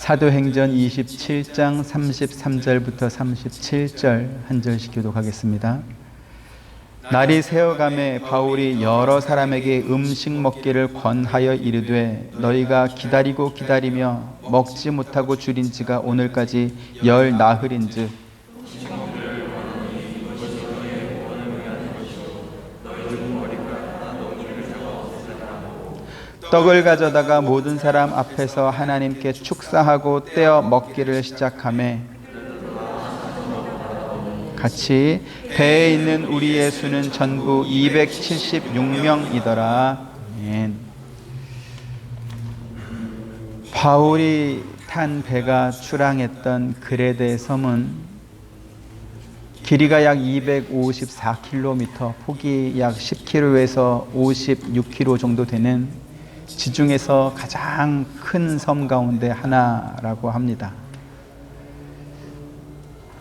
사도행전 27장 33절부터 37절 한 절씩 교독하겠습니다. 날이 새어가매 바울이 여러 사람에게 음식 먹기를 권하여 이르되 너희가 기다리고 기다리며 먹지 못하고 줄인 지가 오늘까지 열 나흘인즉 떡을 가져다가 모든 사람 앞에서 하나님께 축사하고 떼어 먹기를 시작하매 같이 배에 있는 우리의 수는 전부 276명이더라. 아멘. 바울이 탄 배가 출항했던 그레데 섬은 길이가 약 254km, 폭이 약 10km에서 56km 정도 되는 지중해에서 가장 큰 섬 가운데 하나라고 합니다.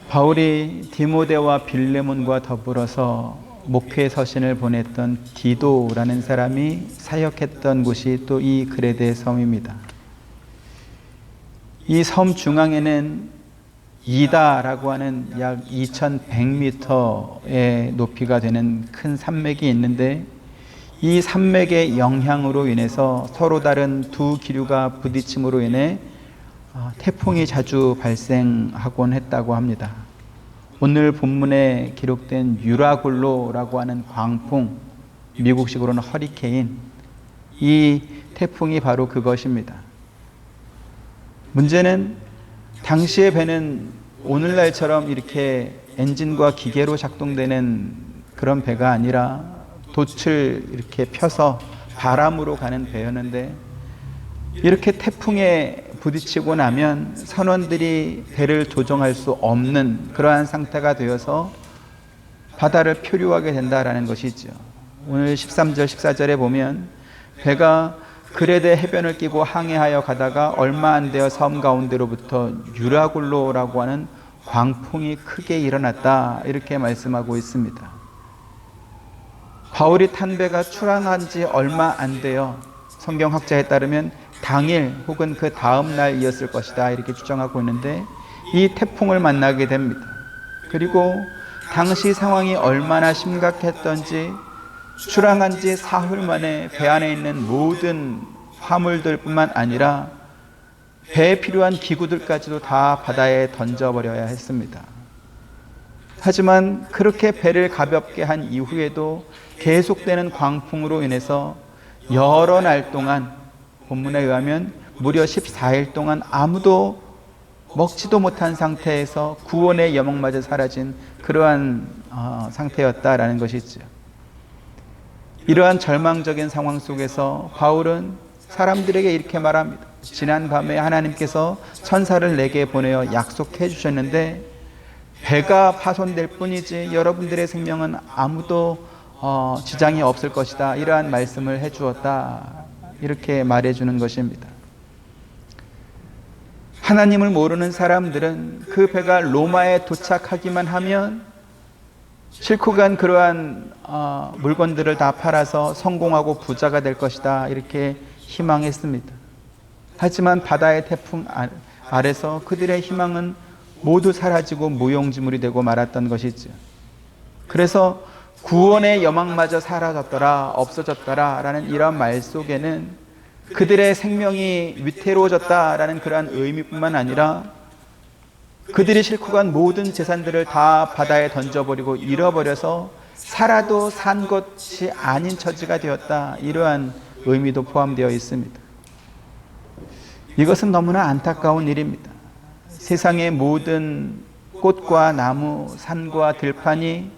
바울이 디모데와 빌레몬과 더불어서 목회 서신을 보냈던 디도라는 사람이 사역했던 곳이 또 이 그레데 섬입니다. 이 섬 중앙에는 이다라고 하는 약 2100m의 높이가 되는 큰 산맥이 있는데 이 산맥의 영향으로 인해서 서로 다른 두 기류가 부딪힘으로 인해 태풍이 자주 발생하곤 했다고 합니다. 오늘 본문에 기록된 유라굴로라고 하는 광풍, 미국식으로는 허리케인, 이 태풍이 바로 그것입니다. 문제는 당시의 배는 오늘날처럼 이렇게 엔진과 기계로 작동되는 그런 배가 아니라 돛을 이렇게 펴서 바람으로 가는 배였는데 이렇게 태풍에 부딪히고 나면 선원들이 배를 조정할 수 없는 그러한 상태가 되어서 바다를 표류하게 된다라는 것이죠. 오늘 13절 14절에 보면 배가 그레데 해변을 끼고 항해하여 가다가 얼마 안 되어 섬 가운데로부터 유라굴로라고 하는 광풍이 크게 일어났다 이렇게 말씀하고 있습니다. 바울이 탄 배가 출항한 지 얼마 안 되어 성경학자에 따르면 당일 혹은 그 다음 날이었을 것이다 이렇게 추정하고 있는데 이 태풍을 만나게 됩니다. 그리고 당시 상황이 얼마나 심각했던지 출항한 지 사흘 만에 배 안에 있는 모든 화물들뿐만 아니라 배에 필요한 기구들까지도 다 바다에 던져버려야 했습니다. 하지만 그렇게 배를 가볍게 한 이후에도 계속되는 광풍으로 인해서 여러 날 동안 본문에 의하면 무려 14일 동안 아무도 먹지도 못한 상태에서 구원의 여망마저 사라진 그러한 상태였다라는 것이죠. 이러한 절망적인 상황 속에서 바울은 사람들에게 이렇게 말합니다. 지난 밤에 하나님께서 천사를 내게 보내어 약속해 주셨는데 배가 파손될 뿐이지 여러분들의 생명은 아무도 지장이 없을 것이다. 이러한 말씀을 해주었다. 이렇게 말해주는 것입니다. 하나님을 모르는 사람들은 그 배가 로마에 도착하기만 하면 싣고 간 그러한 물건들을 다 팔아서 성공하고 부자가 될 것이다. 이렇게 희망했습니다. 하지만 바다의 태풍 아래서 그들의 희망은 모두 사라지고 무용지물이 되고 말았던 것이죠. 그래서 구원의 여망마저 사라졌더라, 없어졌더라 라는 이런 말 속에는 그들의 생명이 위태로워졌다라는 그러한 의미뿐만 아니라 그들이 싣고 간 모든 재산들을 다 바다에 던져버리고 잃어버려서 살아도 산 것이 아닌 처지가 되었다, 이러한 의미도 포함되어 있습니다. 이것은 너무나 안타까운 일입니다. 세상의 모든 꽃과 나무, 산과 들판이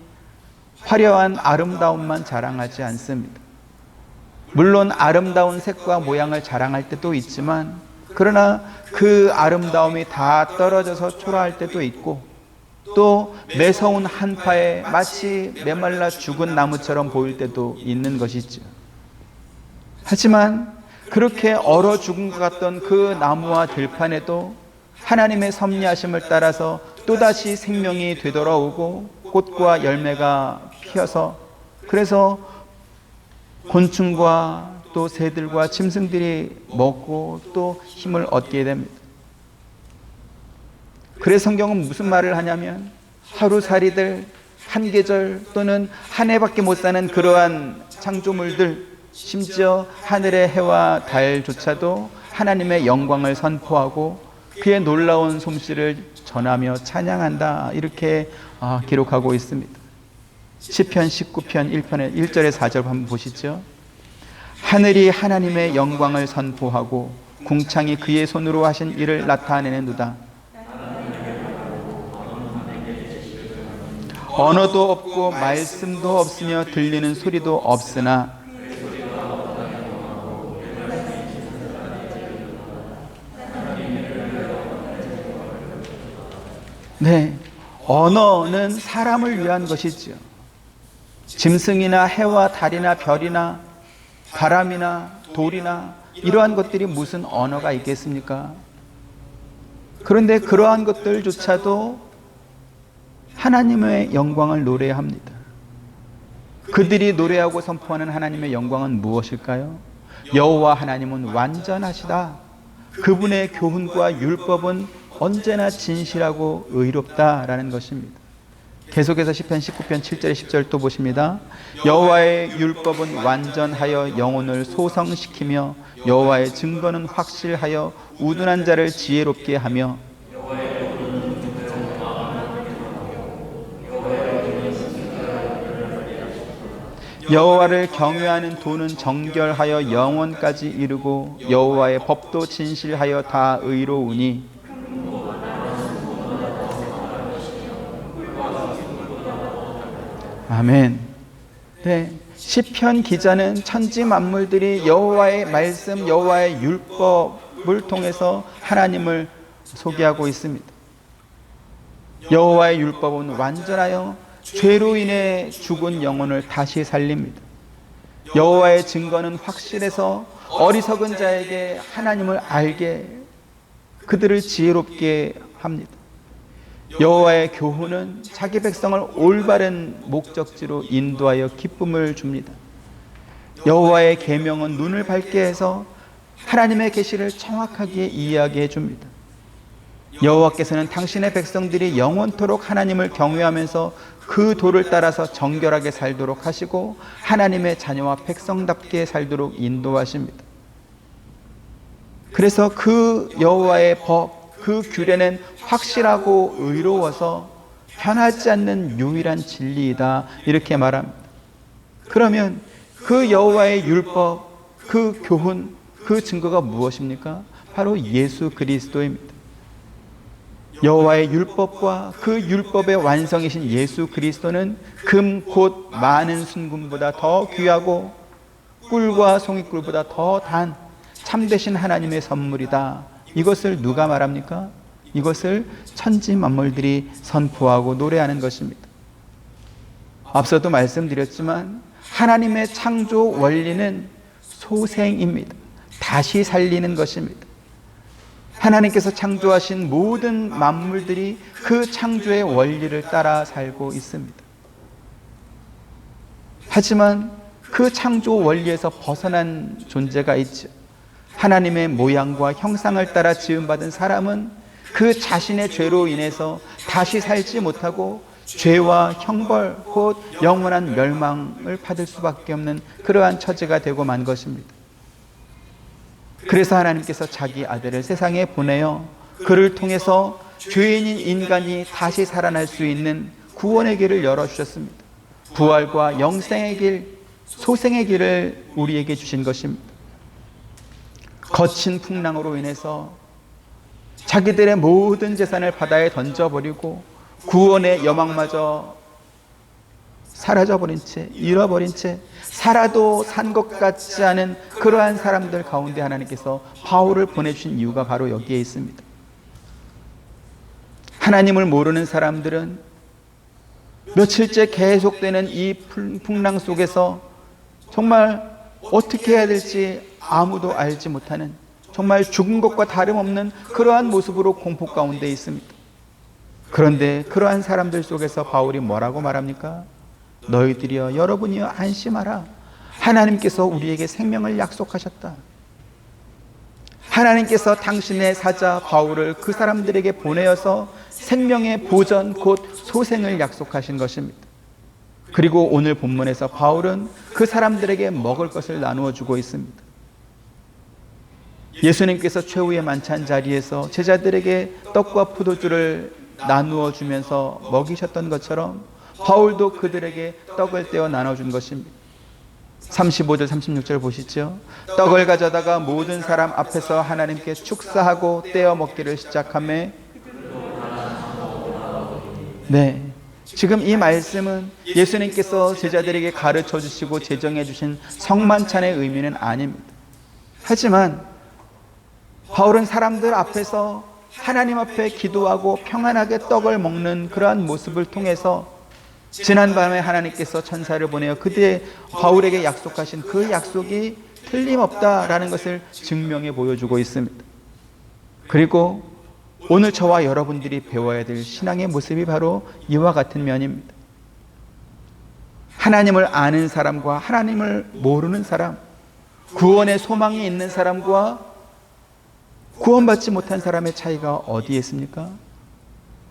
화려한 아름다움만 자랑하지 않습니다. 물론 아름다운 색과 모양을 자랑할 때도 있지만 그러나 그 아름다움이 다 떨어져서 초라할 때도 있고 또 매서운 한파에 마치 메말라 죽은 나무처럼 보일 때도 있는 것이죠. 하지만 그렇게 얼어 죽은 것 같던 그 나무와 들판에도 하나님의 섭리하심을 따라서 또다시 생명이 되돌아오고 꽃과 열매가 피어서 그래서 곤충과 또 새들과 짐승들이 먹고 또 힘을 얻게 됩니다. 그래서 성경은 무슨 말을 하냐면 하루살이들, 한 계절 또는 한 해밖에 못 사는 그러한 창조물들, 심지어 하늘의 해와 달조차도 하나님의 영광을 선포하고 그의 놀라운 솜씨를 전하며 찬양한다, 이렇게 기록하고 있습니다. 시편 19편 1편의 1절에 4절 한번 보시죠. 하늘이 하나님의 영광을 선포하고 궁창이 그의 손으로 하신 일을 나타내는도다. 언어도 없고 말씀도 없으며 들리는 소리도 없으나 네, 언어는 사람을 위한 것이지요. 짐승이나 해와 달이나 별이나 바람이나 돌이나 이러한 것들이 무슨 언어가 있겠습니까? 그런데 그러한 것들조차도 하나님의 영광을 노래합니다. 그들이 노래하고 선포하는 하나님의 영광은 무엇일까요? 여호와 하나님은 완전하시다. 그분의 교훈과 율법은 언제나 진실하고 의롭다라는 것입니다. 계속해서 시편 19편 7절 10절 또 보십니다. 여호와의 율법은 완전하여 영혼을 소성시키며 여호와의 증거는 확실하여 우둔한 자를 지혜롭게 하며 여호와를 경외하는 도는 정결하여 영원까지 이르고 여호와의 법도 진실하여 다 의로우니 아멘. 네, 시편 기자는 천지 만물들이 여호와의 말씀, 여호와의 율법을 통해서 하나님을 소개하고 있습니다. 여호와의 율법은 완전하여 죄로 인해 죽은 영혼을 다시 살립니다. 여호와의 증거는 확실해서 어리석은 자에게 하나님을 알게, 그들을 지혜롭게 합니다. 여호와의 교훈은 자기 백성을 올바른 목적지로 인도하여 기쁨을 줍니다. 여호와의 계명은 눈을 밝게 해서 하나님의 계시를 정확하게 이해하게 해줍니다. 여호와께서는 당신의 백성들이 영원토록 하나님을 경외하면서 그 도를 따라서 정결하게 살도록 하시고 하나님의 자녀와 백성답게 살도록 인도하십니다. 그래서 그 여호와의 법, 그 규례는 확실하고 의로워서 변하지 않는 유일한 진리이다, 이렇게 말합니다. 그러면 그 여호와의 율법, 그 교훈, 그 증거가 무엇입니까? 바로 예수 그리스도입니다. 여호와의 율법과 그 율법의 완성이신 예수 그리스도는 금 곧 많은 순금보다 더 귀하고 꿀과 송이꿀보다 더 단 참되신 하나님의 선물이다. 이것을 누가 말합니까? 이것을 천지 만물들이 선포하고 노래하는 것입니다. 앞서도 말씀드렸지만 하나님의 창조 원리는 소생입니다. 다시 살리는 것입니다. 하나님께서 창조하신 모든 만물들이 그 창조의 원리를 따라 살고 있습니다. 하지만 그 창조 원리에서 벗어난 존재가 있죠. 하나님의 모양과 형상을 따라 지음받은 사람은 그 자신의 죄로 인해서 다시 살지 못하고 죄와 형벌 곧 영원한 멸망을 받을 수밖에 없는 그러한 처지가 되고 만 것입니다. 그래서 하나님께서 자기 아들을 세상에 보내어 그를 통해서 죄인인 인간이 다시 살아날 수 있는 구원의 길을 열어주셨습니다. 부활과 영생의 길, 소생의 길을 우리에게 주신 것입니다. 거친 풍랑으로 인해서 자기들의 모든 재산을 바다에 던져버리고 구원의 여망마저 사라져버린 채, 잃어버린 채 살아도 산 것 같지 않은 그러한 사람들 가운데 하나님께서 바울을 보내주신 이유가 바로 여기에 있습니다. 하나님을 모르는 사람들은 며칠째 계속되는 이 풍랑 속에서 정말 어떻게 해야 될지 아무도 알지 못하는, 정말 죽은 것과 다름없는 그러한 모습으로 공포 가운데 있습니다. 그런데 그러한 사람들 속에서 바울이 뭐라고 말합니까? 너희들이여, 여러분이여 안심하라. 하나님께서 우리에게 생명을 약속하셨다. 하나님께서 당신의 사자 바울을 그 사람들에게 보내어서 생명의 보전 곧 소생을 약속하신 것입니다. 그리고 오늘 본문에서 바울은 그 사람들에게 먹을 것을 나누어 주고 있습니다. 예수님께서 최후의 만찬 자리에서 제자들에게 떡과 포도주를 나누어 주면서 먹이셨던 것처럼 바울도 그들에게 떡을 떼어 나눠준 것입니다. 35절 36절 보시죠. 떡을 가져다가 모든 사람 앞에서 하나님께 축사하고 떼어 먹기를 시작하며, 네, 지금 이 말씀은 예수님께서 제자들에게 가르쳐 주시고 제정해 주신 성만찬의 의미는 아닙니다. 하지만 바울은 사람들 앞에서 하나님 앞에 기도하고 평안하게 떡을 먹는 그러한 모습을 통해서 지난밤에 하나님께서 천사를 보내어 그때 바울에게 약속하신 그 약속이 틀림없다라는 것을 증명해 보여주고 있습니다. 그리고 오늘 저와 여러분들이 배워야 될 신앙의 모습이 바로 이와 같은 면입니다. 하나님을 아는 사람과 하나님을 모르는 사람, 구원의 소망이 있는 사람과 구원받지 못한 사람의 차이가 어디에 있습니까?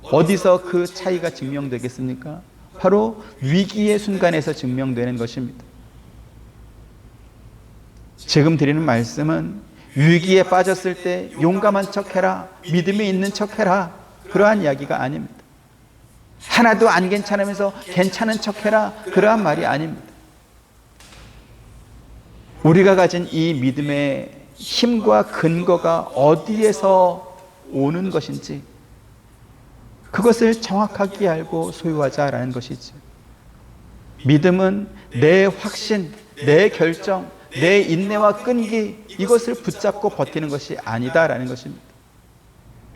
어디서 그 차이가 증명되겠습니까? 바로 위기의 순간에서 증명되는 것입니다. 지금 드리는 말씀은 위기에 빠졌을 때 용감한 척해라, 믿음이 있는 척해라, 그러한 이야기가 아닙니다. 하나도 안 괜찮으면서 괜찮은 척해라, 그러한 말이 아닙니다. 우리가 가진 이 믿음의 힘과 근거가 어디에서 오는 것인지 그것을 정확하게 알고 소유하자라는 것이죠. 믿음은 내 확신, 내 결정, 내 인내와 끈기, 이것을 붙잡고 버티는 것이 아니다라는 것입니다.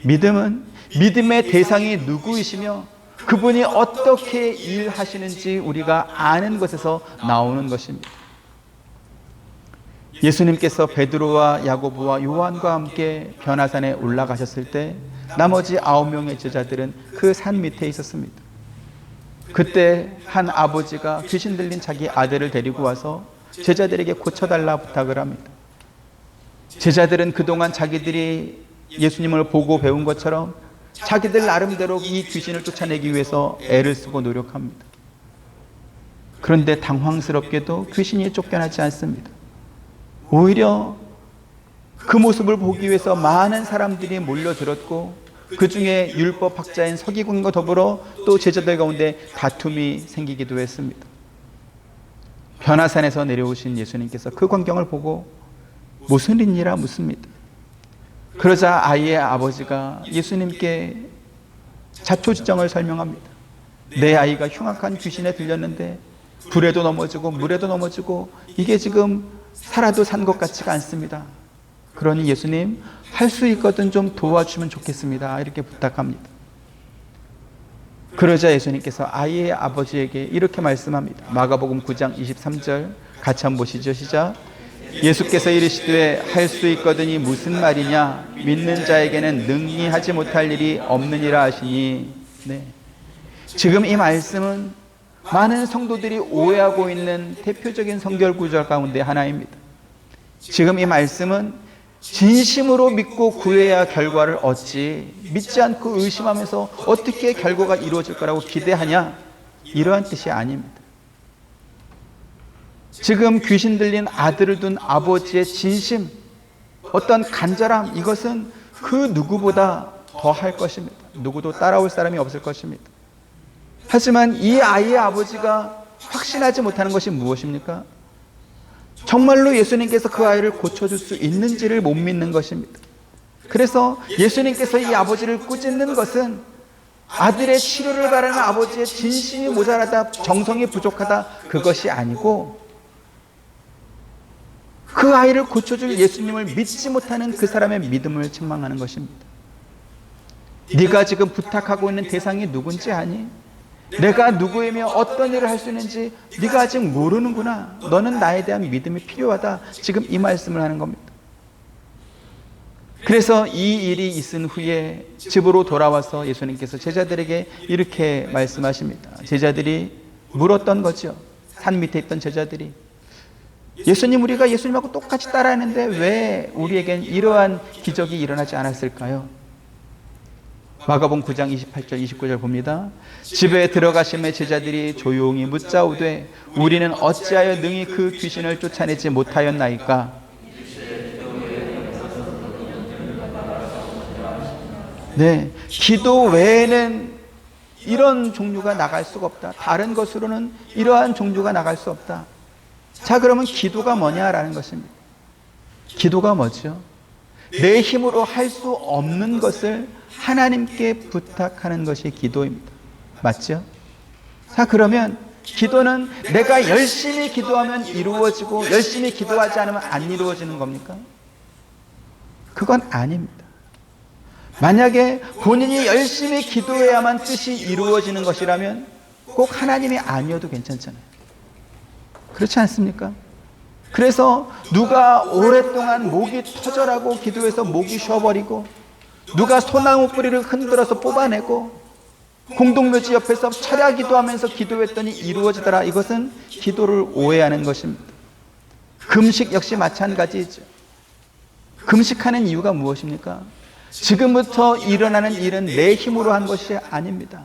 믿음은 믿음의 대상이 누구이시며 그분이 어떻게 일하시는지 우리가 아는 것에서 나오는 것입니다. 예수님께서 베드로와 야고보와 요한과 함께 변화산에 올라가셨을 때 나머지 9명의 제자들은 그 산 밑에 있었습니다. 그때 한 아버지가 귀신 들린 자기 아들을 데리고 와서 제자들에게 고쳐달라 부탁을 합니다. 제자들은 그동안 자기들이 예수님을 보고 배운 것처럼 자기들 나름대로 이 귀신을 쫓아내기 위해서 애를 쓰고 노력합니다. 그런데 당황스럽게도 귀신이 쫓겨나지 않습니다. 오히려 그 모습을 보기 위해서 많은 사람들이 몰려들었고 그 중에 율법학자인 서기관과 더불어 또 제자들 가운데 다툼이 생기기도 했습니다. 변화산에서 내려오신 예수님께서 그 광경을 보고 무슨 일이라 묻습니다. 그러자 아이의 아버지가 예수님께 자초지정을 설명합니다. 내 아이가 흉악한 귀신에 들렸는데 불에도 넘어지고 물에도 넘어지고 이게 지금 살아도 산 것 같지가 않습니다. 그러니 예수님, 할 수 있거든 좀 도와주면 좋겠습니다. 이렇게 부탁합니다. 그러자 예수님께서 아이의 아버지에게 이렇게 말씀합니다. 마가복음 9장 23절 같이 한번 보시죠. 시작. 예수께서 이르시되 할 수 있거든이 무슨 말이냐, 믿는 자에게는 능히 하지 못할 일이 없느니라 하시니. 네. 지금 이 말씀은 많은 성도들이 오해하고 있는 대표적인 성결 구절 가운데 하나입니다. 지금 이 말씀은 진심으로 믿고 구해야 결과를 얻지, 믿지 않고 의심하면서 어떻게 결과가 이루어질 거라고 기대하냐, 이러한 뜻이 아닙니다. 지금 귀신 들린 아들을 둔 아버지의 진심, 어떤 간절함, 이것은 그 누구보다 더 할 것입니다. 누구도 따라올 사람이 없을 것입니다. 하지만 이 아이의 아버지가 확신하지 못하는 것이 무엇입니까? 정말로 예수님께서 그 아이를 고쳐줄 수 있는지를 못 믿는 것입니다. 그래서 예수님께서 이 아버지를 꾸짖는 것은 아들의 치료를 바라는 아버지의 진심이 모자라다, 정성이 부족하다, 그것이 아니고 그 아이를 고쳐줄 예수님을 믿지 못하는 그 사람의 믿음을 책망하는 것입니다. 네가 지금 부탁하고 있는 대상이 누군지 아니? 내가 누구이며 어떤 일을 할 수 있는지 네가 아직 모르는구나. 너는 나에 대한 믿음이 필요하다. 지금 이 말씀을 하는 겁니다. 그래서 이 일이 있은 후에 집으로 돌아와서 예수님께서 제자들에게 이렇게 말씀하십니다. 제자들이 물었던 거죠. 산 밑에 있던 제자들이, 예수님, 우리가 예수님하고 똑같이 따라했는데 왜 우리에겐 이러한 기적이 일어나지 않았을까요? 마가복음 9장 28절 29절 봅니다. 집에 들어가심에 제자들이 조용히 묻자오되 우리는 어찌하여 능히 그 귀신을 쫓아내지 못하였나이까? 네, 기도 외에는 이런 종류가 나갈 수가 없다. 다른 것으로는 이러한 종류가 나갈 수 없다. 자, 그러면 기도가 뭐냐라는 것입니다. 기도가 뭐죠? 내 힘으로 할 수 없는 것을 하나님께 부탁하는 것이 기도입니다. 맞죠? 자, 그러면 기도는 내가 열심히 기도하면 이루어지고 열심히 기도하지 않으면 안 이루어지는 겁니까? 그건 아닙니다. 만약에 본인이 열심히 기도해야만 뜻이 이루어지는 것이라면 꼭 하나님이 아니어도 괜찮잖아요. 그렇지 않습니까? 그래서 누가 오랫동안 목이 터져라고 기도해서 목이 쉬어버리고, 누가 소나무 뿌리를 흔들어서 뽑아내고, 공동묘지 옆에서 철야 기도하면서 기도했더니 이루어지더라. 이것은 기도를 오해하는 것입니다. 금식 역시 마찬가지죠. 금식하는 이유가 무엇입니까? 지금부터 일어나는 일은 내 힘으로 한 것이 아닙니다.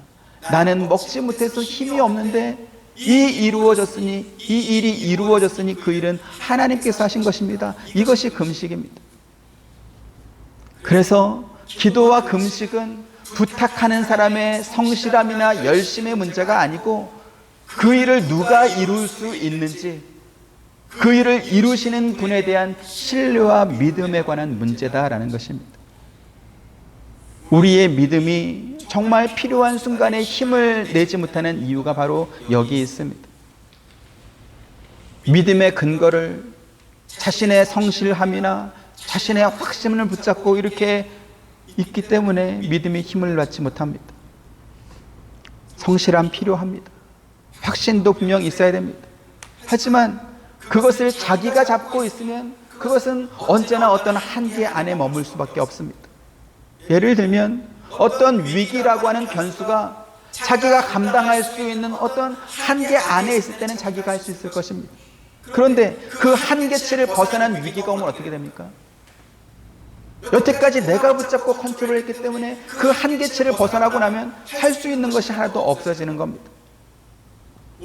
나는 먹지 못해서 힘이 없는데 이 일이 이루어졌으니 그 일은 하나님께서 하신 것입니다. 이것이 금식입니다. 그래서 기도와 금식은 부탁하는 사람의 성실함이나 열심의 문제가 아니고, 그 일을 누가 이룰 수 있는지, 그 일을 이루시는 분에 대한 신뢰와 믿음에 관한 문제다라는 것입니다. 우리의 믿음이 정말 필요한 순간에 힘을 내지 못하는 이유가 바로 여기 있습니다. 믿음의 근거를 자신의 성실함이나 자신의 확신을 붙잡고 이렇게 있기 때문에 믿음이 힘을 받지 못합니다. 성실함 필요합니다. 확신도 분명 있어야 됩니다. 하지만 그것을 자기가 잡고 있으면 그것은 언제나 어떤 한계 안에 머물 수밖에 없습니다. 예를 들면 어떤 위기라고 하는 변수가 자기가 감당할 수 있는 어떤 한계 안에 있을 때는 자기가 할 수 있을 것입니다. 그런데 그 한계치를 벗어난 위기가 오면 어떻게 됩니까? 여태까지 내가 붙잡고 컨트롤했기 때문에 그 한계치를 벗어나고 나면 할 수 있는 것이 하나도 없어지는 겁니다.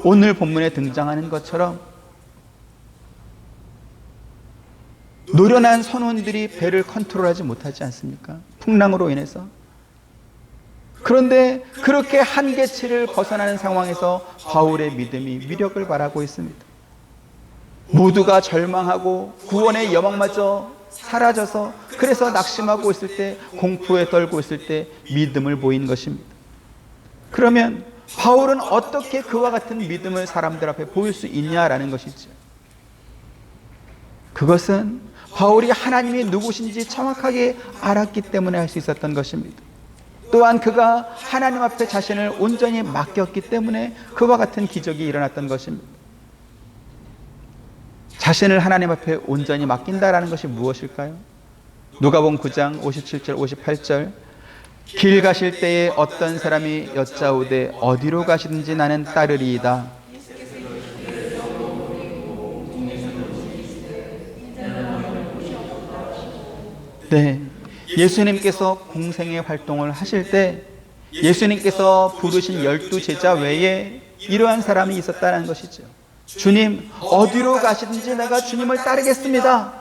오늘 본문에 등장하는 것처럼 노련한 선원들이 배를 컨트롤하지 못하지 않습니까? 풍랑으로 인해서. 그런데 그렇게 한계치를 벗어나는 상황에서 바울의 믿음이 위력을 발하고 있습니다. 모두가 절망하고 구원의 여망마저 사라져서, 그래서 낙심하고 있을 때, 공포에 떨고 있을 때 믿음을 보인 것입니다. 그러면 바울은 어떻게 그와 같은 믿음을 사람들 앞에 보일 수 있냐라는 것이죠. 그것은 바울이 하나님이 누구신지 정확하게 알았기 때문에 할 수 있었던 것입니다. 또한 그가 하나님 앞에 자신을 온전히 맡겼기 때문에 그와 같은 기적이 일어났던 것입니다. 자신을 하나님 앞에 온전히 맡긴다라는 것이 무엇일까요? 누가복음 9장 57절 58절, 길 가실 때에 어떤 사람이 여짜오되 어디로 가시든지 나는 따르리이다. 네, 예수님께서 공생의 활동을 하실 때 예수님께서 부르신 12제자 외에 이러한 사람이 있었다는 것이죠. 주님, 어디로 가시든지 내가 주님을 따르겠습니다.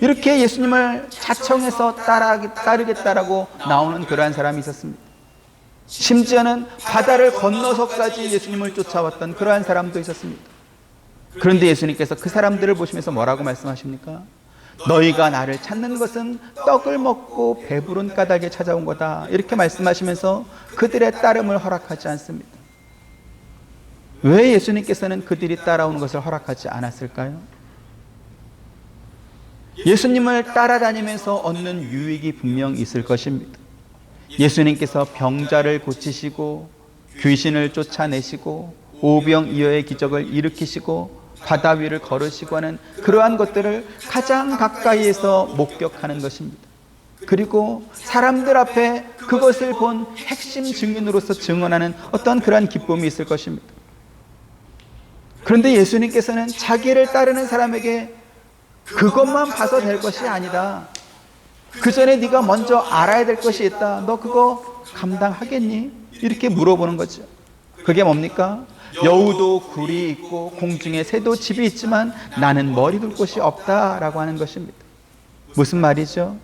이렇게 예수님을 자청해서 따르겠다라고 나오는 그러한 사람이 있었습니다. 심지어는 바다를 건너서까지 예수님을 쫓아왔던 그러한 사람도 있었습니다. 그런데 예수님께서 그 사람들을 보시면서 뭐라고 말씀하십니까? 너희가 나를 찾는 것은 떡을 먹고 배부른 까닭에 찾아온 거다, 이렇게 말씀하시면서 그들의 따름을 허락하지 않습니다. 왜 예수님께서는 그들이 따라오는 것을 허락하지 않았을까요? 예수님을 따라다니면서 얻는 유익이 분명 있을 것입니다. 예수님께서 병자를 고치시고 귀신을 쫓아내시고 오병이어의 기적을 일으키시고 바다 위를 걸으시고 하는 그러한 것들을 가장 가까이에서 목격하는 것입니다. 그리고 사람들 앞에 그것을 본 핵심 증인으로서 증언하는 어떤 그러한 기쁨이 있을 것입니다. 그런데 예수님께서는 자기를 따르는 사람에게 그것만 봐서 될 것이 아니다, 그 전에 네가 먼저 알아야 될 것이 있다. 너 그거 감당하겠니? 이렇게 물어보는 거죠. 그게 뭡니까? 여우도 굴이 있고 공중에 새도 집이 있지만 나는 머리 둘 곳이 없다라고 하는 것입니다. 무슨 말이죠?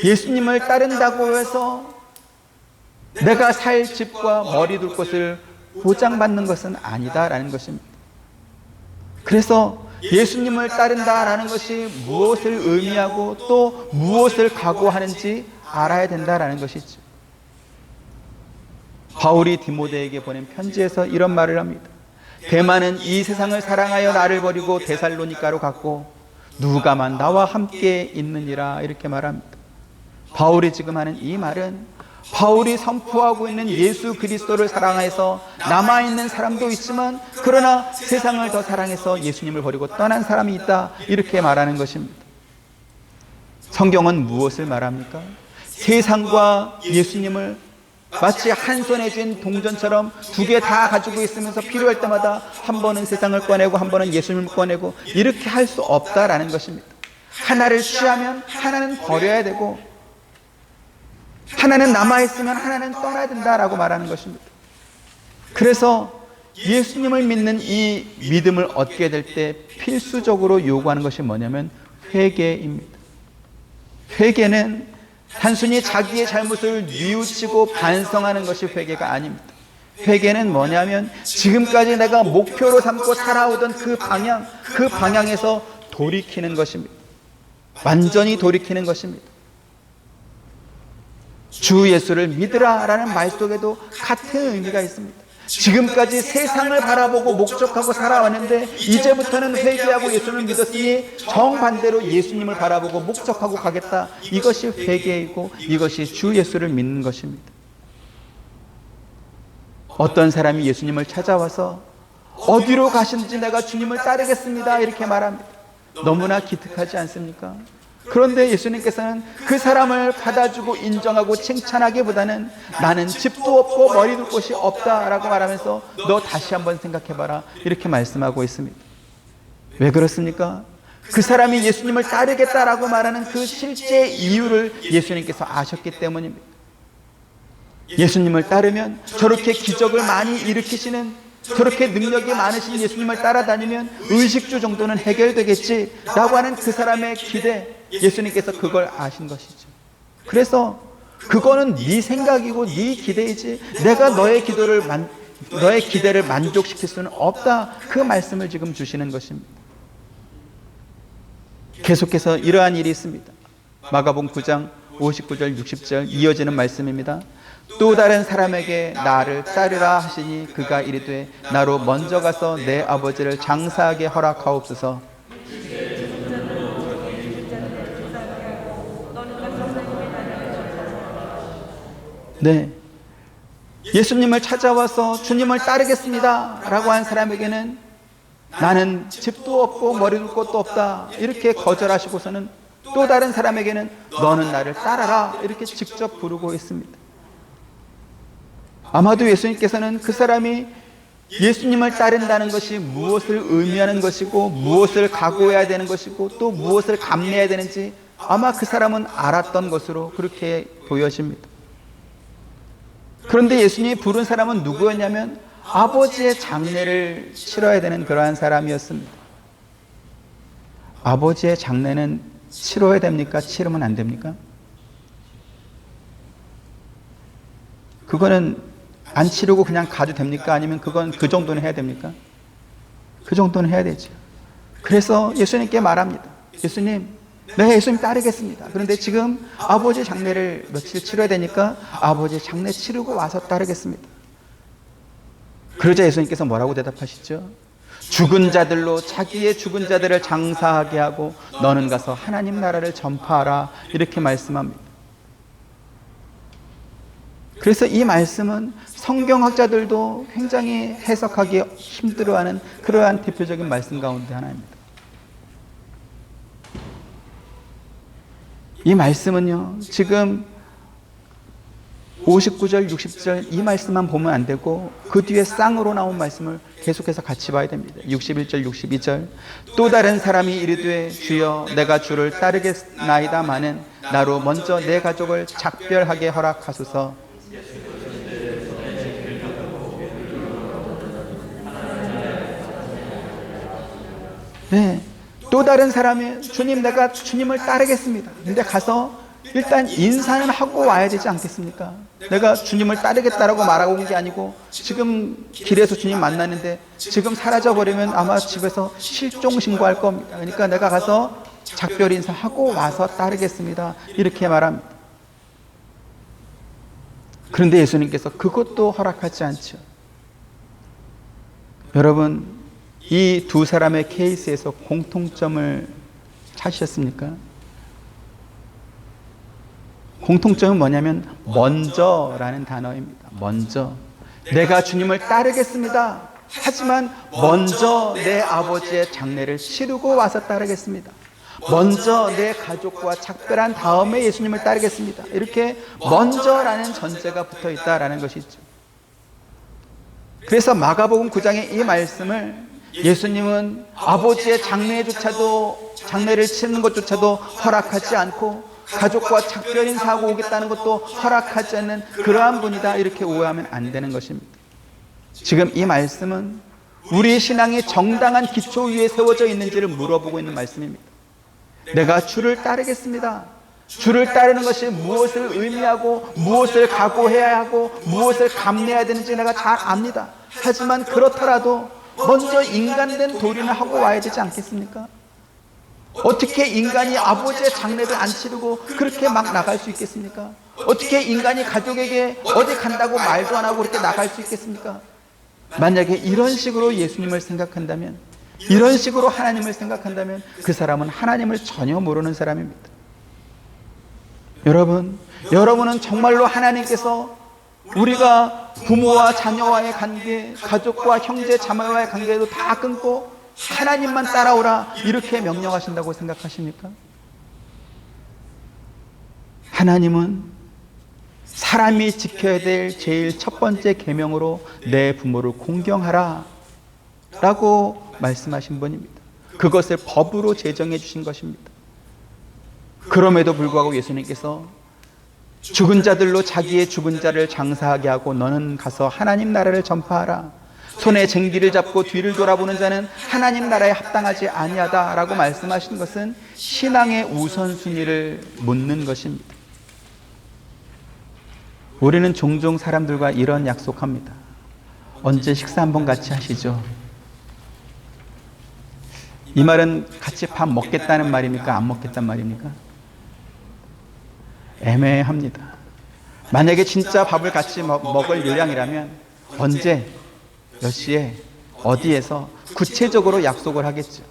예수님을 따른다고 해서 내가 살 집과 머리 둘 곳을 보장받는 것은 아니다라는 것입니다. 그래서 예수님을 따른다라는 것이 무엇을 의미하고 또 무엇을 각오하는지 알아야 된다라는 것이죠. 바울이 디모데에게 보낸 편지에서 이런 말을 합니다. 데마는 이 세상을 사랑하여 나를 버리고 데살로니가로 갔고 누가만 나와 함께 있느니라 이렇게 말합니다. 바울이 지금 하는 이 말은 바울이 선포하고 있는 예수 그리스도를 사랑해서 남아있는 사람도 있지만 그러나 세상을 더 사랑해서 예수님을 버리고 떠난 사람이 있다 이렇게 말하는 것입니다. 성경은 무엇을 말합니까? 세상과 예수님을 마치 한 손에 쥔 동전처럼 두 개 다 가지고 있으면서 필요할 때마다 한 번은 세상을 꺼내고 한 번은 예수님을 꺼내고 이렇게 할 수 없다라는 것입니다. 하나를 취하면 하나는 버려야 되고 하나는 남아있으면 하나는 떠나야 된다라고 말하는 것입니다. 그래서 예수님을 믿는 이 믿음을 얻게 될 때 필수적으로 요구하는 것이 뭐냐면 회개입니다. 회개는 단순히 자기의 잘못을 뉘우치고 반성하는 것이 회개가 아닙니다. 회개는 뭐냐면 지금까지 내가 목표로 삼고 살아오던 그 방향에서 돌이키는 것입니다. 완전히 돌이키는 것입니다. 주 예수를 믿으라 라는 말 속에도 같은 의미가 있습니다. 지금까지 세상을 바라보고 목적하고 살아왔는데 이제부터는 회개하고 예수를 믿었으니 정반대로 예수님을 바라보고 목적하고 가겠다. 이것이 회개이고 이것이 주 예수를 믿는 것입니다. 어떤 사람이 예수님을 찾아와서 어디로 가시는지 내가 주님을 따르겠습니다 이렇게 말합니다. 너무나 기특하지 않습니까? 그런데 예수님께서는 그 사람을 받아주고 인정하고 칭찬하기보다는 나는 집도 없고 머리 둘 곳이 없다라고 말하면서 너 다시 한번 생각해봐라 이렇게 말씀하고 있습니다. 왜 그렇습니까? 그 사람이 예수님을 따르겠다라고 말하는 그 실제 이유를 예수님께서 아셨기 때문입니다. 예수님을 따르면 저렇게 기적을 많이 일으키시는 저렇게 능력이 많으신 예수님을 따라다니면 의식주 정도는 해결되겠지라고 하는 그 사람의 기대, 예수님께서 그걸 아신 것이죠. 그래서 그거는 네 생각이고 네 기대이지 내가 너의 기대를 만족시킬 수는 없다. 그 말씀을 지금 주시는 것입니다. 계속해서 이러한 일이 있습니다. 마가복음 9장 59절 60절 이어지는 말씀입니다. 또 다른 사람에게 나를 따르라 하시니 그가 이르되 나로 먼저 가서 내 아버지를 장사하게 허락하옵소서. 네, 예수님을 찾아와서 주님을 따르겠습니다 라고 한 사람에게는 나는 집도 없고 머리 둘 곳도 없다 이렇게 거절하시고서는 또 다른 사람에게는 너는 나를 따라라 이렇게 직접 부르고 있습니다. 아마도 예수님께서는 그 사람이 예수님을 따른다는 것이 무엇을 의미하는 것이고 무엇을 각오해야 되는 것이고 또 무엇을 감내해야 되는지 아마 그 사람은 알았던 것으로 그렇게 보여집니다. 그런데 예수님이 부른 사람은 누구였냐면 아버지의 장례를 치러야 되는 그러한 사람이었습니다. 아버지의 장례는 치러야 됩니까? 치르면 안 됩니까? 그거는 안 치르고 그냥 가도 됩니까? 아니면 그건 그 정도는 해야 됩니까? 그 정도는 해야 되죠. 그래서 예수님께 말합니다. 예수님, 네, 예수님 따르겠습니다. 그런데 지금 아버지 장례를 며칠 치러야 되니까 아버지 장례 치르고 와서 따르겠습니다. 그러자 예수님께서 뭐라고 대답하시죠? 죽은 자들로 자기의 죽은 자들을 장사하게 하고 너는 가서 하나님 나라를 전파하라 이렇게 말씀합니다. 그래서 이 말씀은 성경학자들도 굉장히 해석하기 힘들어하는 그러한 대표적인 말씀 가운데 하나입니다. 이 말씀은요, 지금 59절, 60절 이 말씀만 보면 안 되고 그 뒤에 쌍으로 나온 말씀을 계속해서 같이 봐야 됩니다. 61절, 62절 또 다른 사람이 이르되 주여 내가 주를 따르겠나이다마는 나로 먼저 내 가족을 작별하게 허락하소서. 네, 또 다른 사람이 주님 내가 주님을 따르겠습니다. 근데 가서 일단 인사는 하고 와야 되지 않겠습니까? 내가 주님을 따르겠다라고 말하고 온 게 아니고 지금 길에서 주님 만나는데 지금 사라져버리면 아마 집에서 실종 신고할 겁니다. 그러니까 내가 가서 작별 인사하고 와서 따르겠습니다. 이렇게 말합니다. 그런데 예수님께서 그것도 허락하지 않죠. 여러분, 이 두 사람의 케이스에서 공통점을 찾으셨습니까? 공통점은 뭐냐면 먼저라는 단어입니다. 먼저. 내가 주님을 따르겠습니다. 하지만 먼저 내 아버지의 장례를 치르고 와서 따르겠습니다. 먼저 내 가족과 작별한 다음에 예수님을 따르겠습니다. 이렇게 먼저라는 전제가 붙어 있다라는 것이죠. 그래서 마가복음 9장의 이 말씀을 예수님은 아버지의 장례를 치르는 것조차도 허락하지 않고 가족과 작별 인사하고 오겠다는 것도 허락하지 않는 그러한 분이다, 이렇게 오해하면 안 되는 것입니다. 지금 이 말씀은 우리 신앙이 정당한 기초 위에 세워져 있는지를 물어보고 있는 말씀입니다. 내가 주를 따르겠습니다. 주를 따르는 것이 무엇을 의미하고 무엇을 각오해야 하고 무엇을 감내해야 되는지 내가 잘 압니다. 하지만 그렇더라도 먼저 인간된 도리는 하고 와야 되지 않겠습니까? 어떻게 인간이 아버지의 장례를 안 치르고 그렇게 막 나갈 수 있겠습니까? 어떻게 인간이 가족에게 어디 간다고 말도 안 하고 그렇게 나갈 수 있겠습니까? 만약에 이런 식으로 예수님을 생각한다면, 이런 식으로 하나님을 생각한다면 그 사람은 하나님을 전혀 모르는 사람입니다. 여러분은 정말로 하나님께서 우리가 부모와 자녀와의 관계, 가족과 형제 자매와의 관계도 다 끊고 하나님만 따라오라 이렇게 명령하신다고 생각하십니까? 하나님은 사람이 지켜야 될 제일 첫 번째 계명으로 내 부모를 공경하라 라고 말씀하신 분입니다. 그것을 법으로 제정해 주신 것입니다. 그럼에도 불구하고 예수님께서 죽은 자들로 자기의 죽은 자를 장사하게 하고 너는 가서 하나님 나라를 전파하라. 손에 쟁기를 잡고 뒤를 돌아보는 자는 하나님 나라에 합당하지 아니하다라고 말씀하신 것은 신앙의 우선순위를 묻는 것입니다. 우리는 종종 사람들과 이런 약속합니다. 언제 식사 한번 같이 하시죠? 이 말은 같이 밥 먹겠다는 말입니까? 안 먹겠다는 말입니까? 애매합니다. 만약에 진짜 밥을 같이 먹을 요량이라면 언제, 몇 시에, 어디에서 구체적으로 약속을 하겠죠.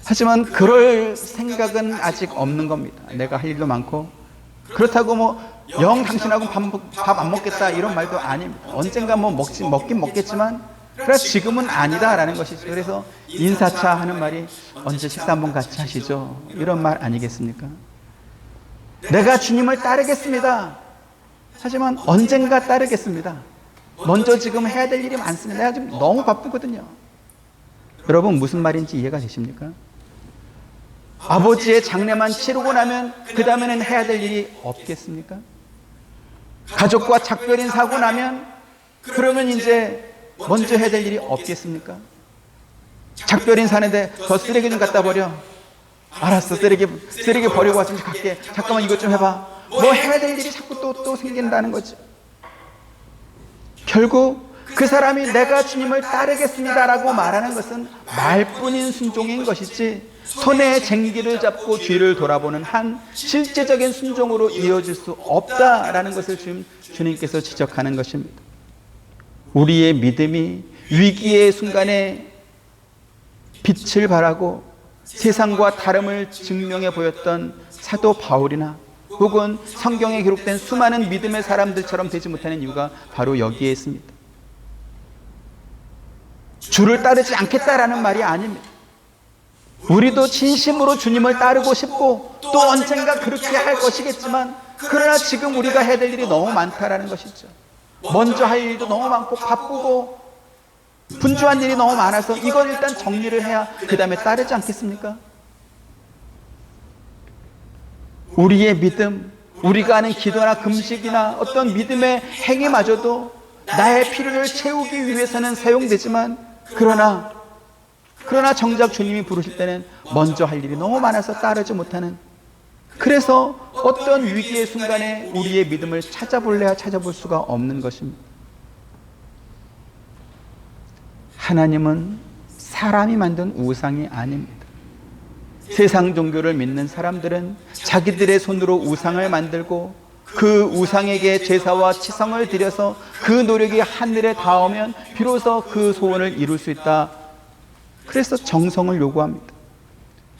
하지만 그럴 생각은 아직 없는 겁니다. 내가 할 일도 많고 그렇다고 영 당신하고 밥 안 먹겠다 이런 말도 아닙니다. 언젠가 먹긴 먹겠지만 그래 지금은 아니다라는 것이죠. 그래서 인사차 하는 말이 언제 식사 한번 같이 하시죠? 이런 말 아니겠습니까? 내가 주님을 따르겠습니다. 하지만 언젠가 따르겠습니다. 먼저 지금 해야 될 일이 많습니다. 내가 지금 너무 바쁘거든요. 여러분 무슨 말인지 이해가 되십니까? 아버지의 장례만 치르고 나면 그 다음에는 해야 될 일이 없겠습니까? 가족과 작별 인사하고 나면 그러면 이제 먼저 해야 될 일이 없겠습니까? 작별 인사하는데 더 쓰레기 좀 갖다 버려. 알았어, 쓰레기 버리고 왔으면 갈게. 잠깐만 이것 좀 해봐. 뭐 해야 될 일이 자꾸 또 생긴다는 거죠. 결국 그 사람이 내가 주님을 따르겠습니다라고 말하는 것은 말뿐인 순종인 것이지 손에 쟁기를 잡고 뒤를 돌아보는 한 실제적인 순종으로 이어질 수 없다라는 것을 주님께서 지적하는 것입니다. 우리의 믿음이 위기의 순간에 빛을 발하고 세상과 다름을 증명해 보였던 사도 바울이나 혹은 성경에 기록된 수많은 믿음의 사람들처럼 되지 못하는 이유가 바로 여기에 있습니다. 주를 따르지 않겠다라는 말이 아닙니다. 우리도 진심으로 주님을 따르고 싶고 또 언젠가 그렇게 할 것이겠지만 그러나 지금 우리가 해야 될 일이 너무 많다라는 것이죠. 먼저 할 일도 너무 많고 바쁘고 분주한 일이 너무 많아서 이걸 일단 정리를 해야 그 다음에 따르지 않겠습니까? 우리의 믿음, 우리가 하는 기도나 금식이나 어떤 믿음의 행위마저도 나의 필요를 채우기 위해서는 사용되지만 그러나 정작 주님이 부르실 때는 먼저 할 일이 너무 많아서 따르지 못하는, 그래서 어떤 위기의 순간에 우리의 믿음을 찾아볼래야 찾아볼 수가 없는 것입니다. 하나님은 사람이 만든 우상이 아닙니다. 세상 종교를 믿는 사람들은 자기들의 손으로 우상을 만들고 그 우상에게 제사와 치성을 드려서 그 노력이 하늘에 닿으면 비로소 그 소원을 이룰 수 있다. 그래서 정성을 요구합니다.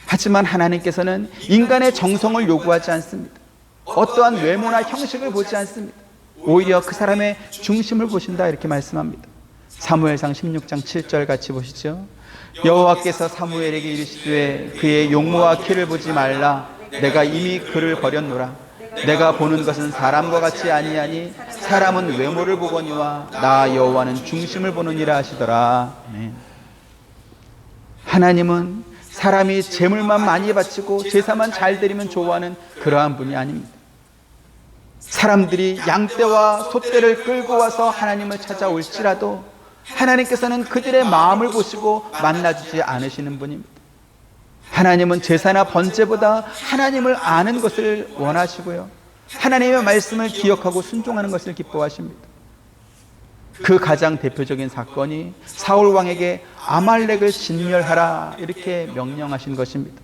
하지만 하나님께서는 인간의 정성을 요구하지 않습니다. 어떠한 외모나 형식을 보지 않습니다. 오히려 그 사람의 중심을 보신다, 이렇게 말씀합니다. 사무엘상 16장 7절 같이 보시죠. 여호와께서 사무엘에게 이르시되 그의 용모와 키를 보지 말라. 내가 이미 그를 버렸노라. 내가 보는 것은 사람과 같이 아니하니 사람은 외모를 보거니와 나 여호와는 중심을 보느니라 하시더라. 하나님은 사람이 재물만 많이 바치고 제사만 잘 드리면 좋아하는 그러한 분이 아닙니다. 사람들이 양떼와 소떼를 끌고 와서 하나님을 찾아올지라도 하나님께서는 그들의 마음을 보시고 만나주지 않으시는 분입니다. 하나님은 제사나 번제보다 하나님을 아는 것을 원하시고요, 하나님의 말씀을 기억하고 순종하는 것을 기뻐하십니다. 그 가장 대표적인 사건이 사울 왕에게 아말렉을 진멸하라, 이렇게 명령하신 것입니다.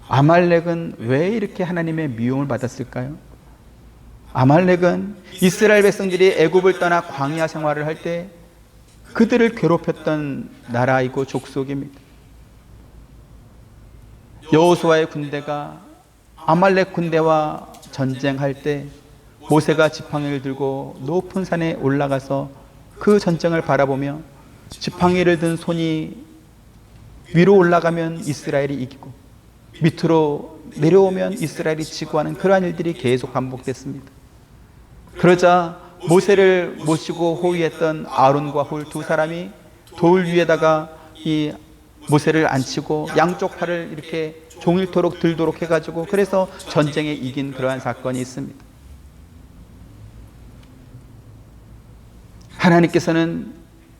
아말렉은 왜 이렇게 하나님의 미움을 받았을까요? 아말렉은 이스라엘 백성들이 애굽을 떠나 광야 생활을 할 때 그들을 괴롭혔던 나라이고 족속입니다. 여호수아의 군대가 아말렉 군대와 전쟁할 때 모세가 지팡이를 들고 높은 산에 올라가서 그 전쟁을 바라보며 지팡이를 든 손이 위로 올라가면 이스라엘이 이기고 밑으로 내려오면 이스라엘이 지고 하는 그러한 일들이 계속 반복됐습니다. 그러자 모세를 모시고 호위했던 아론과 홀 두 사람이 돌 위에다가 이 모세를 앉히고 양쪽 팔을 이렇게 종일토록 들도록 해가지고 그래서 전쟁에 이긴 그러한 사건이 있습니다. 하나님께서는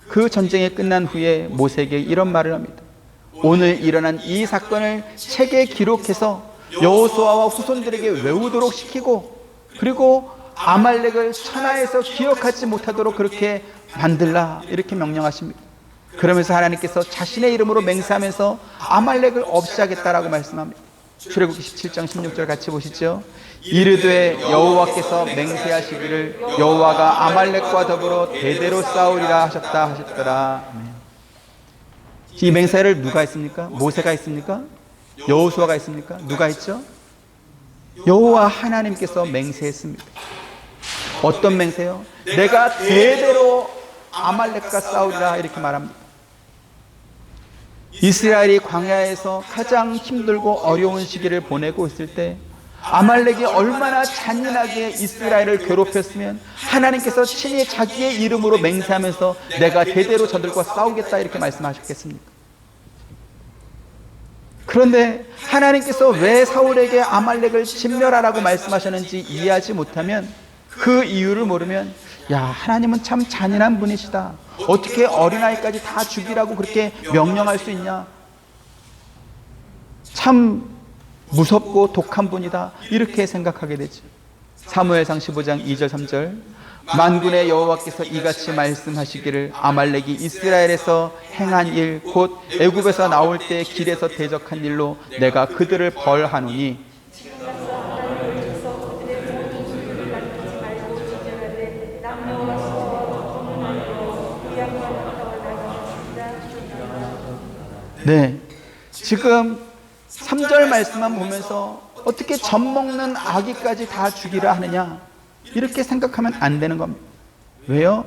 그 전쟁이 끝난 후에 모세에게 이런 말을 합니다. 오늘 일어난 이 사건을 책에 기록해서 여호수아와 후손들에게 외우도록 시키고 그리고 아말렉을 천하에서 기억하지 못하도록 그렇게 만들라, 이렇게 명령하십니다. 그러면서 하나님께서 자신의 이름으로 맹세하면서 아말렉을 없이하겠다라고 말씀합니다. 출애굽기 17장 16절 같이 보시죠. 이르되 여호와께서 맹세하시기를 여호와가 아말렉과 더불어 대대로 싸우리라 하셨더라. 이 맹세를 누가 했습니까? 모세가 했습니까? 여호수아가 했습니까? 누가 했죠? 여호와 하나님께서 맹세했습니다. 어떤 맹세요? 내가 대대로 아말렉과 싸우리라, 이렇게 말합니다. 이스라엘이 광야에서 가장 힘들고 어려운 시기를 보내고 있을 때 아말렉이 얼마나 잔인하게 이스라엘을 괴롭혔으면 하나님께서 친히 자기의 이름으로 맹세하면서 내가 대대로 저들과 싸우겠다, 이렇게 말씀하셨겠습니까? 그런데 하나님께서 왜 사울에게 아말렉을 진멸하라고 말씀하셨는지 이해하지 못하면, 그 이유를 모르면 야, 하나님은 참 잔인한 분이시다, 어떻게 어린아이까지 다 죽이라고 그렇게 명령할 수 있냐, 참 무섭고 독한 분이다, 이렇게 생각하게 되죠. 사무엘상 15장 2절 3절 만군의 여호와께서 이같이 말씀하시기를 아말렉이 이스라엘에서 행한 일 곧 애굽에서 나올 때 길에서 대적한 일로 내가 그들을 벌하노니 네, 지금 3절 말씀만 보면서 어떻게 젖 먹는 아기까지 다 죽이라 하느냐, 이렇게 생각하면 안 되는 겁니다. 왜요?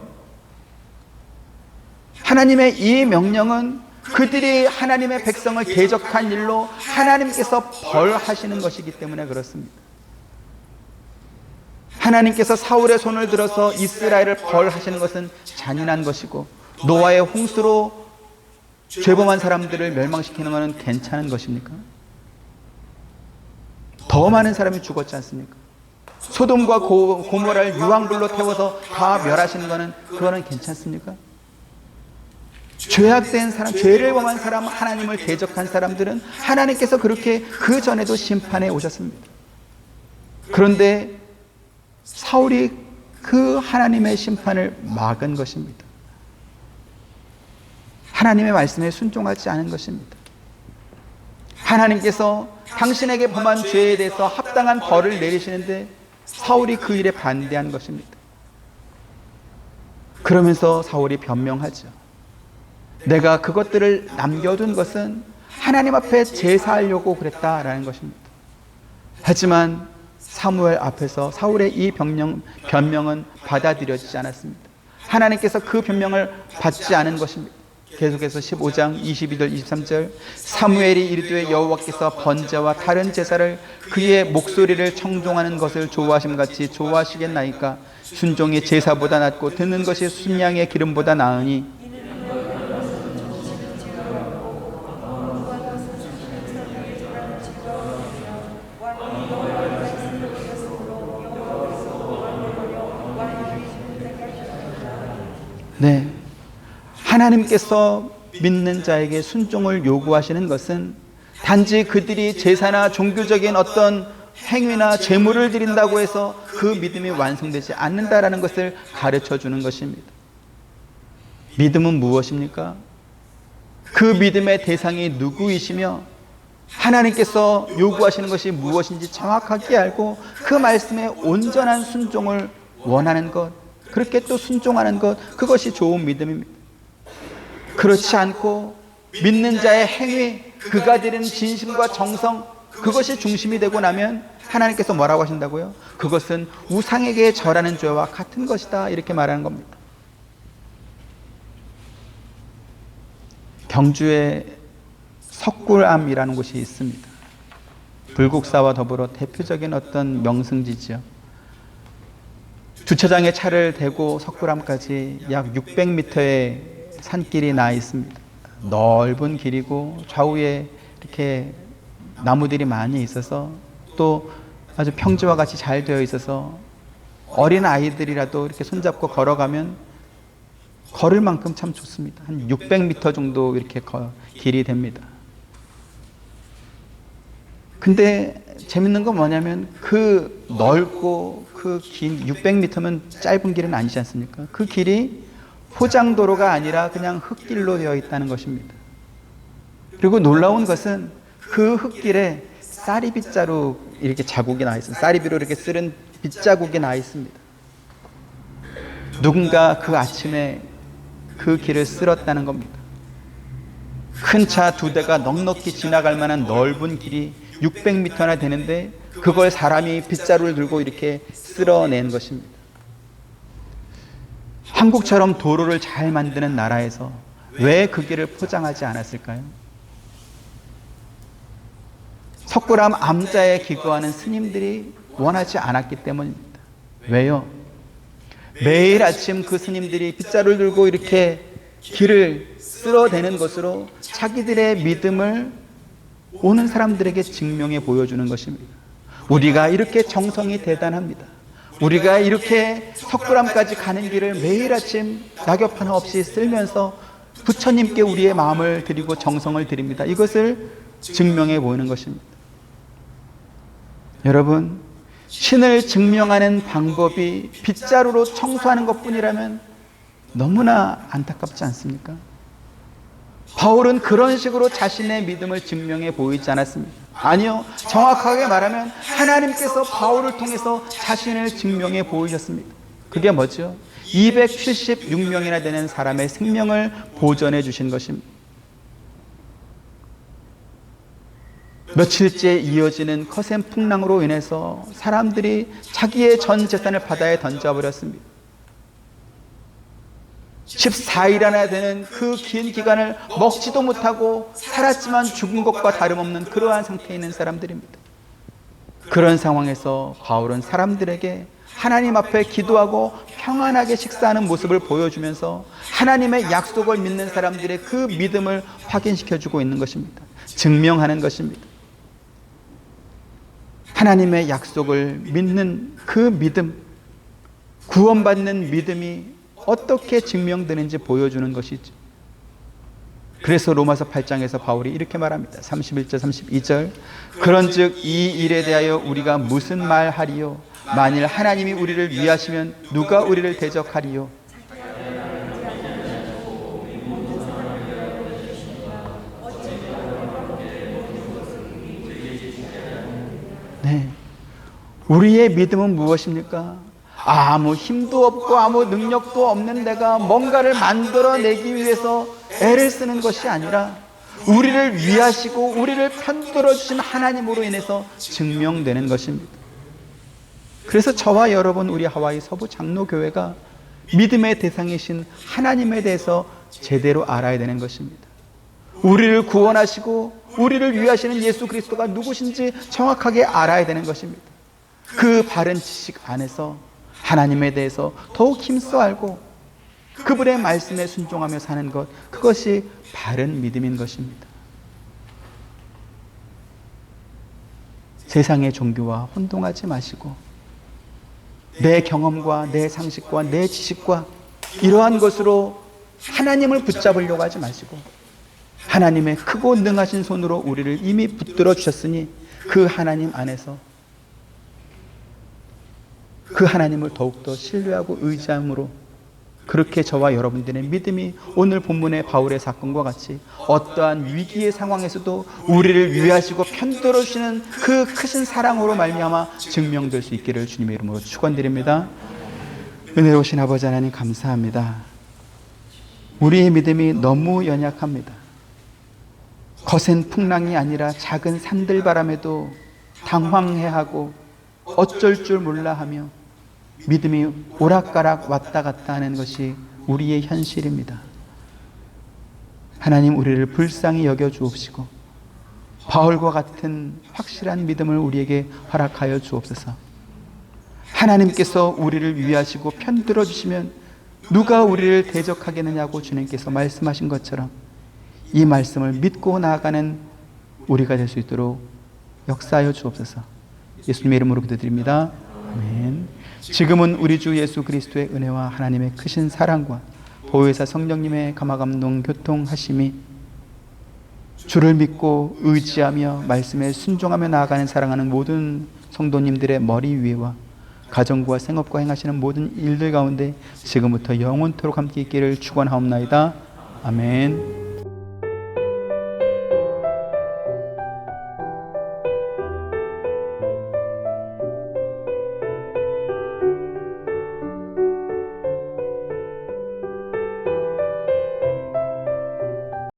하나님의 이 명령은 그들이 하나님의 백성을 대적한 일로 하나님께서 벌하시는 것이기 때문에 그렇습니다. 하나님께서 사울의 손을 들어서 이스라엘을 벌하시는 것은 잔인한 것이고 노아의 홍수로 죄범한 사람들을 멸망시키는 것은 괜찮은 것입니까? 더 많은 사람이 죽었지 않습니까? 소돔과 고모라를 유황불로 태워서 다 멸하시는 것은 그거는 괜찮습니까? 죄악된 사람, 죄를 범한 사람, 하나님을 대적한 사람들은 하나님께서 그렇게 그 전에도 심판해 오셨습니다. 그런데 사울이 그 하나님의 심판을 막은 것입니다. 하나님의 말씀에 순종하지 않은 것입니다. 하나님께서 당신에게 범한 죄에 대해서 합당한 벌을 내리시는데 사울이 그 일에 반대한 것입니다. 그러면서 사울이 변명하죠. 내가 그것들을 남겨둔 것은 하나님 앞에 제사하려고 그랬다라는 것입니다. 하지만 사무엘 앞에서 사울의 이 변명은 받아들여지지 않았습니다. 하나님께서 그 변명을 받지 않은 것입니다. 계속해서 15장 22절 23절 사무엘이 이르되 여호와께서 번제와 다른 제사를 그의 목소리를 청종하는 것을 좋아하심같이 좋아하시겠나이까? 순종이 제사보다 낫고 듣는 것이 순양의 기름보다 나으니 네, 하나님께서 믿는 자에게 순종을 요구하시는 것은 단지 그들이 제사나 종교적인 어떤 행위나 제물을 드린다고 해서 그 믿음이 완성되지 않는다라는 것을 가르쳐 주는 것입니다. 믿음은 무엇입니까? 그 믿음의 대상이 누구이시며 하나님께서 요구하시는 것이 무엇인지 정확하게 알고 그 말씀에 온전한 순종을 원하는 것, 그렇게 또 순종하는 것, 그것이 좋은 믿음입니다. 그렇지 않고 믿는 자의 행위, 그가 드리는 진심과 정성, 그것이 중심이 되고 나면 하나님께서 뭐라고 하신다고요? 그것은 우상에게 절하는 죄와 같은 것이다, 이렇게 말하는 겁니다. 경주에 석굴암이라는 곳이 있습니다. 불국사와 더불어 대표적인 어떤 명승지죠. 주차장에 차를 대고 석굴암까지 약 600m의 산길이 나 있습니다. 넓은 길이고 좌우에 이렇게 나무들이 많이 있어서 또 아주 평지와 같이 잘 되어 있어서 어린 아이들이라도 이렇게 손잡고 걸어가면 걸을 만큼 참 좋습니다. 한 600m 정도 이렇게 길이 됩니다. 근데 재밌는 건 뭐냐면 그 넓고 그 긴 600m면 짧은 길은 아니지 않습니까? 그 길이 포장도로가 아니라 그냥 흙길로 되어 있다는 것입니다. 그리고 놀라운 것은 그 흙길에 쌀이 빗자루 이렇게 자국이 나 있습니다. 쌀이비로 이렇게 쓸은 빗자국이 나 있습니다. 누군가 그 아침에 그 길을 쓸었다는 겁니다. 큰 차 2대가 넉넉히 지나갈 만한 넓은 길이 600m나 되는데 그걸 사람이 빗자루를 들고 이렇게 쓸어낸 것입니다. 한국처럼 도로를 잘 만드는 나라에서 왜 그 길을 포장하지 않았을까요? 석굴암 암자에 기거하는 스님들이 원하지 않았기 때문입니다. 왜요? 매일 아침 그 스님들이 빗자루를 들고 이렇게 길을 쓸어대는 것으로 자기들의 믿음을 오는 사람들에게 증명해 보여주는 것입니다. 우리가 이렇게 정성이 대단합니다. 우리가 이렇게 석굴암까지 가는 길을 매일 아침 낙엽 하나 없이 쓸면서 부처님께 우리의 마음을 드리고 정성을 드립니다. 이것을 증명해 보이는 것입니다. 여러분, 신을 증명하는 방법이 빗자루로 청소하는 것뿐이라면 너무나 안타깝지 않습니까? 바울은 그런 식으로 자신의 믿음을 증명해 보이지 않았습니다. 아니요, 정확하게 말하면 하나님께서 바울을 통해서 자신을 증명해 보이셨습니다. 그게 뭐죠? 276명이나 되는 사람의 생명을 보존해 주신 것입니다. 며칠째 이어지는 거센 풍랑으로 인해서 사람들이 자기의 전 재산을 바다에 던져버렸습니다. 14일이나 되는 그 긴 기간을 먹지도 못하고 살았지만 죽은 것과 다름없는 그러한 상태에 있는 사람들입니다. 그런 상황에서 바울은 사람들에게 하나님 앞에 기도하고 평안하게 식사하는 모습을 보여주면서 하나님의 약속을 믿는 사람들의 그 믿음을 확인시켜주고 있는 것입니다. 증명하는 것입니다. 하나님의 약속을 믿는 그 믿음, 구원받는 믿음이 어떻게 증명되는지 보여주는 것이죠. 그래서 로마서 8장에서 바울이 이렇게 말합니다. 31절 32절 그런즉 이 일에 대하여 우리가 무슨 말하리요? 만일 하나님이 우리를 위하시면 누가 우리를 대적하리요? 네, 우리의 믿음은 무엇입니까? 아무 힘도 없고 아무 능력도 없는 내가 뭔가를 만들어내기 위해서 애를 쓰는 것이 아니라 우리를 위하시고 우리를 편들어 주신 하나님으로 인해서 증명되는 것입니다. 그래서 저와 여러분 우리 하와이 서부 장로교회가 믿음의 대상이신 하나님에 대해서 제대로 알아야 되는 것입니다. 우리를 구원하시고 우리를 위하시는 예수 그리스도가 누구신지 정확하게 알아야 되는 것입니다. 그 바른 지식 안에서 하나님에 대해서 더욱 힘써 알고 그분의 말씀에 순종하며 사는 것, 그것이 바른 믿음인 것입니다. 세상의 종교와 혼동하지 마시고 내 경험과 내 상식과 내 지식과 이러한 것으로 하나님을 붙잡으려고 하지 마시고 하나님의 크고 능하신 손으로 우리를 이미 붙들어 주셨으니 그 하나님 안에서 그 하나님을 더욱더 신뢰하고 의지함으로 그렇게 저와 여러분들의 믿음이 오늘 본문의 바울의 사건과 같이 어떠한 위기의 상황에서도 우리를 위하시고 편들어 주시는 그 크신 사랑으로 말미암아 증명될 수 있기를 주님의 이름으로 축원드립니다. 은혜로우신 아버지 하나님 감사합니다. 우리의 믿음이 너무 연약합니다. 거센 풍랑이 아니라 작은 산들바람에도 당황해하고 어쩔 줄 몰라 하며 믿음이 오락가락 왔다 갔다 하는 것이 우리의 현실입니다. 하나님 우리를 불쌍히 여겨 주옵시고 바울과 같은 확실한 믿음을 우리에게 허락하여 주옵소서. 하나님께서 우리를 위하시고 편들어 주시면 누가 우리를 대적하겠느냐고 주님께서 말씀하신 것처럼 이 말씀을 믿고 나아가는 우리가 될 수 있도록 역사하여 주옵소서. 예수님의 이름으로 기도드립니다. 아멘. 지금은 우리 주 예수 그리스도의 은혜와 하나님의 크신 사랑과 보혜사 성령님의 감화감동 교통하심이 주를 믿고 의지하며 말씀에 순종하며 나아가는 사랑하는 모든 성도님들의 머리 위에와 가정과 생업과 행하시는 모든 일들 가운데 지금부터 영원토록 함께 있기를 축원하옵나이다. 아멘.